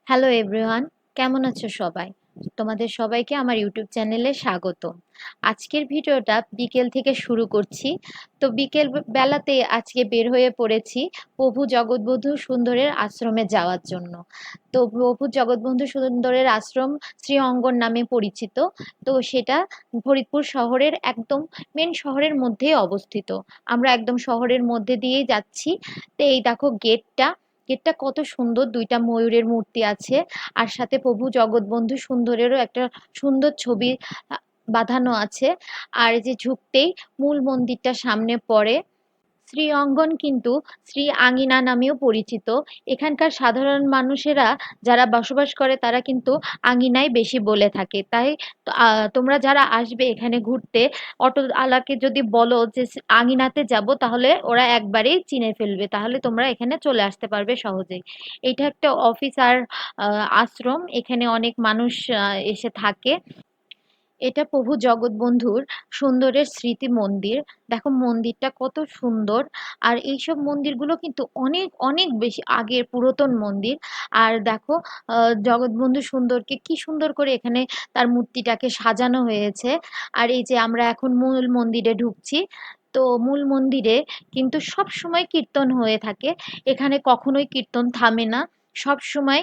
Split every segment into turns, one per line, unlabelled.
Hello everyone, কেমন আছো সবাই? তোমাদের সবাইকে আমার ইউটিউব চ্যানেলে স্বাগত। আজকের ভিডিওটা বিকেল থেকে শুরু করছি। তো বিকেল বেলাতে আজকে বের হয়ে পড়েছি প্রভু জগৎবন্ধু সুন্দরের আশ্রমে যাওয়ার জন্য। তো প্রভু জগৎবন্ধু সুন্দরের আশ্রম শ্রী অঙ্গন নামে পরিচিত। তো সেটা ফরিদপুর শহরের একদম মেন শহরের মধ্যেই অবস্থিত। আমরা একদম শহরের মধ্যে দিয়েই যাচ্ছি। তো এই দেখো গেটটা, গেটটা কত সুন্দর, দুইটা ময়ূরের মূর্তি আছে আর সাথে প্রভু জগৎবন্ধু সুন্দরেরও একটা সুন্দর ছবি বাঁধানো আছে। আর এই যে ঝুঁকতেই মূল মন্দিরটা সামনে পড়ে। শ্রী অঙ্গন কিন্তু শ্রী আঙিনা নামেও পরিচিত। এখানকার সাধারণ মানুষেরা যারা বসবাস করে তারা কিন্তু আঙিনাই বেশি বলে থাকে। তাই তোমরা যারা আসবে এখানে ঘুরতে, অটো আলাকে যদি বলো যে আঙিনাতে যাব, তাহলে ওরা একবারেই চিনে ফেলবে, তাহলে তোমরা এখানে চলে আসতে পারবে সহজেই। এটা একটা অফিস আর আশ্রম, এখানে অনেক মানুষ এসে থাকে। এটা প্রভু জগৎবন্ধুর সুন্দরের স্মৃতি মন্দির। দেখো মন্দিরটা কত সুন্দর। আর এইসব মন্দিরগুলো কিন্তু অনেক অনেক বেশি আগের পুরাতন মন্দির। আর দেখো জগৎবন্ধু সুন্দরকে কি সুন্দর করে এখানে তার মূর্তিটাকে সাজানো হয়েছে। আর এই যে আমরা এখন মূল মন্দিরে ঢুকছি। তো মূল মন্দিরে কিন্তু সব সময় কীর্তন হয়ে থাকে। এখানে কখনোই কীর্তন থামে না, সব সময়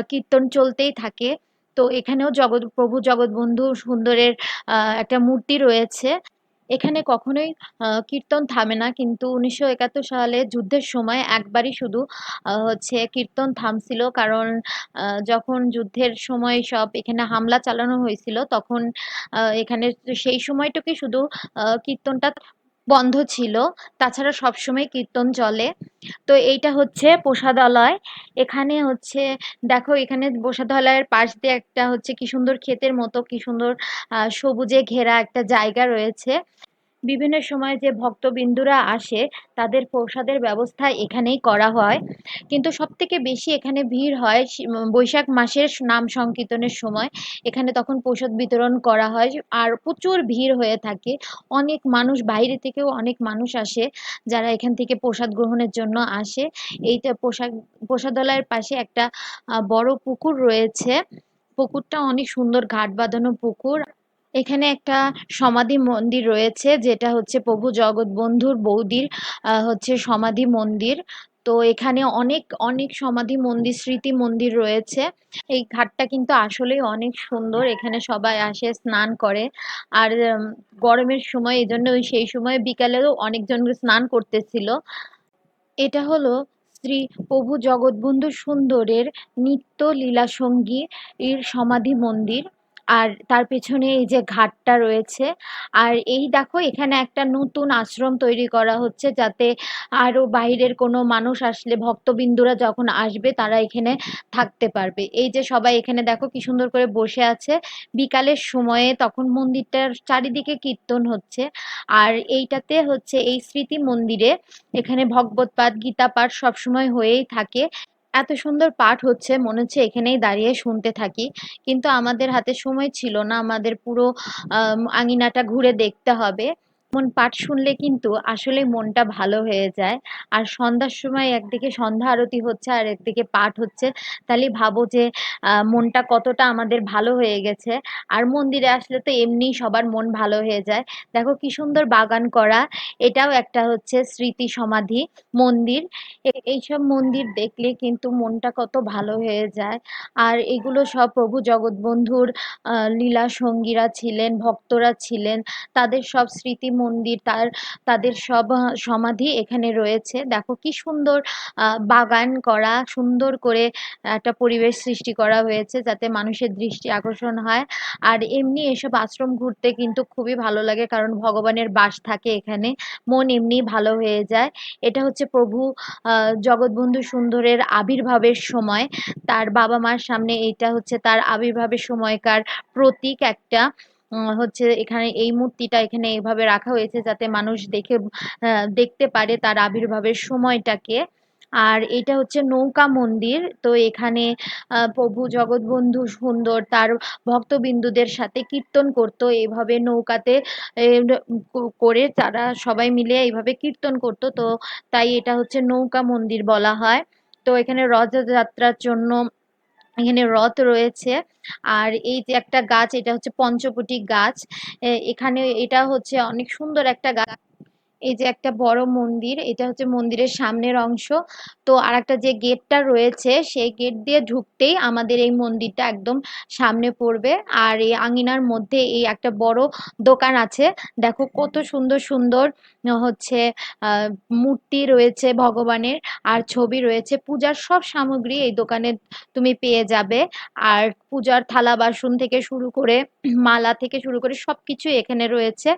কীর্তন চলতেই থাকে। তো এখানেও প্রভু জগৎবন্ধু সুন্দরের একটা মূর্তি রয়েছে। এখানে কখনোই কীর্তন থামে না, কিন্তু 1971 সালে যুদ্ধের সময় একবারই শুধু হচ্ছে কীর্তন থামছিল, কারণ যখন যুদ্ধের সময় সব এখানে হামলা চালানো হয়েছিল তখন এখানে সেই সময়টুকুই শুধু কীর্তনটা বন্ধ ছিল। তাছাড়া সবসময় কীর্তন চলে। তো এইটা হচ্ছে প্রসাদালয়। এখানে হচ্ছে দেখো, এখানে প্রসাদালয়ের পাশ দিয়ে একটা হচ্ছে কি সুন্দর ক্ষেতের মতো, কি সুন্দর সবুজে ঘেরা একটা জায়গা রয়েছে। বিভিন্ন সময় যে ভক্তবিন্দুরা আসে তাদের প্রসাদের ব্যবস্থা এখানেই করা হয়। কিন্তু সবথেকে বেশি এখানে ভিড় হয় বৈশাখ মাসের নাম সংকীর্তনের সময়। এখানে তখন প্রসাদ বিতরণ করা হয় আর প্রচুর ভিড় হয়ে থাকে। অনেক মানুষ, বাইরে থেকেও অনেক মানুষ আসে যারা এখান থেকে প্রসাদ গ্রহণের জন্য আসে। এইটা প্রসাদালয়ের পাশে একটা বড় পুকুর রয়েছে। পুকুরটা অনেক সুন্দর, ঘাট বাঁধানো পুকুর। এখানে একটা সমাধি মন্দির রয়েছে, যেটা হচ্ছে প্রভু জগৎবন্ধুর বৌদির হচ্ছে সমাধি মন্দির। তো এখানে অনেক অনেক সমাধি মন্দির, স্মৃতি মন্দির রয়েছে। এই ঘাটটা কিন্তু আসলেই অনেক সুন্দর, এখানে সবাই আসে স্নান করে। আর গরমের সময় এই জন্য সেই সময় বিকালেও অনেকজন স্নান করতেছিল। এটা হলো শ্রী প্রভু জগৎবন্ধু সুন্দরের নিত্য লীলাসঙ্গী এর সমাধি মন্দির। আর তার পেছনে এই যে ঘাটটা রয়েছে। আর এই দেখো, এখানে একটা নতুন আশ্রম তৈরি করা হচ্ছে, যাতে আরো বাইরের কোনো মানুষ আসলে, ভক্তবিন্দুরা যখন আসবে তারা এখানে থাকতে পারবে। এই যে সবাই এখানে দেখো কি সুন্দর করে বসে আছে বিকালের সময়ে, তখন মন্দিরটার চারিদিকে কীর্তন হচ্ছে। আর এইটাতে হচ্ছে এই স্মৃতি মন্দিরে এখানে ভগবত পাঠ, গীতা পাঠ সবসময় হয়েই থাকে। এত সুন্দর পাঠ হচ্ছে, মনে হচ্ছে এখানেই দাঁড়িয়ে শুনতে থাকি। কিন্তু আমাদের হাতে সময় ছিল না, আমাদের পুরো আঙিনাটা ঘুরে দেখতে হবে। মন পাঠ শুনলে কিন্তু আসলে মনটা ভালো হয়ে যায়। আর সন্ধ্যার সময় একদিকে সন্ধ্যা আরতি হচ্ছে আর একদিকে পাঠ হচ্ছে, তাহলে ভাবো যে মনটা কতটা আমাদের ভালো হয়ে গেছে। আর মন্দিরে আসলে তো এমনি সবার মন ভালো হয়ে যায়। দেখো কি সুন্দর বাগান করা। এটাও একটা হচ্ছে স্মৃতি সমাধি মন্দির। এইসব মন্দির দেখলে কিন্তু মনটা কত ভালো হয়ে যায়। আর এগুলো সব প্রভু জগৎবন্ধুর লীলা সঙ্গীরা ছিলেন, ভক্তরা ছিলেন, তাদের সব স্মৃতি মন্দির, তাদের সব সমাধি এখানে রয়েছে। দেখো কি সুন্দর বাগান করা, সুন্দর করে একটা পরিবেশ সৃষ্টি করা হয়েছে যাতে মানুষের দৃষ্টি আকর্ষণ হয়। আর এমনি এসব আশ্রম ঘুরতে কিন্তু খুবই ভালো লাগে, কারণ ভগবানের বাস থাকে এখানে, মন এমনি ভালো হয়ে যায়। এটা হচ্ছে প্রভু জগৎবন্ধু সুন্দরের আবির্ভাবের সময়, তার বাবা মার সামনে এইটা হচ্ছে তার আবির্ভাবের সময়কার প্রতীক একটা। হচ্ছে এখানে এই মূর্তিটা এখানে এইভাবে রাখা হয়েছে যাতে মানুষ দেখতে পারে তার আবির্ভাবের সময়টাকে। আর এটা হচ্ছে নৌকা মন্দির। তো এখানে প্রভু জগৎবন্ধু সুন্দর তার ভক্তবিন্দুদের সাথে কীর্তন করতো এইভাবে নৌকাতে, এ, করে তারা সবাই মিলে এইভাবে কীর্তন করতো। তো তাই এটা হচ্ছে নৌকা মন্দির বলা হয়। তো এখানে রথযাত্রার জন্য এখানে রথ রয়েছে। আর এই যে একটা গাছ, এটা হচ্ছে পঞ্চবটী গাছ। এখানে এটা হচ্ছে অনেক সুন্দর একটা গাছ। এই যে একটা বড় মন্দির, এটা হচ্ছে মন্দিরের সামনের অংশ। তো আরেকটা যে গেটটা রয়েছে সেই গেট দিয়ে ঢুকতেই আমাদের এই মন্দিরটা একদম সামনে পড়বে। আর এই আঙিনার মধ্যে এই একটা বড় দোকান আছে। দেখো কত সুন্দর সুন্দর হচ্ছে আহ মূর্তি রয়েছে ভগবানের, আর ছবি রয়েছে। পূজার সব সামগ্রী এই দোকানে তুমি পেয়ে যাবে। আর পূজার থালা বাসন থেকে শুরু করে মালা থেকে শুরু করে সবকিছু এখানে রয়েছে।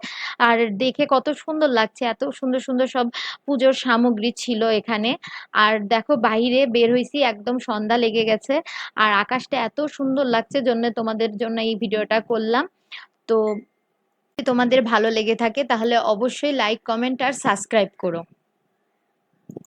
আর দেখে কত সুন্দর লাগছে, এত সুন্দর সুন্দর সব পুজোর সামগ্রী ছিল এখানে। আর দেখো বাইরে বের হইছি, একদম সন্ধ্যা লেগে গেছে। আর আকাশটা এত সুন্দর লাগছে, জন্য তোমাদের জন্য এই ভিডিওটা করলাম। তো যদি তোমাদের ভালো লেগে থাকে তাহলে অবশ্যই লাইক, কমেন্ট আর সাবস্ক্রাইব করো।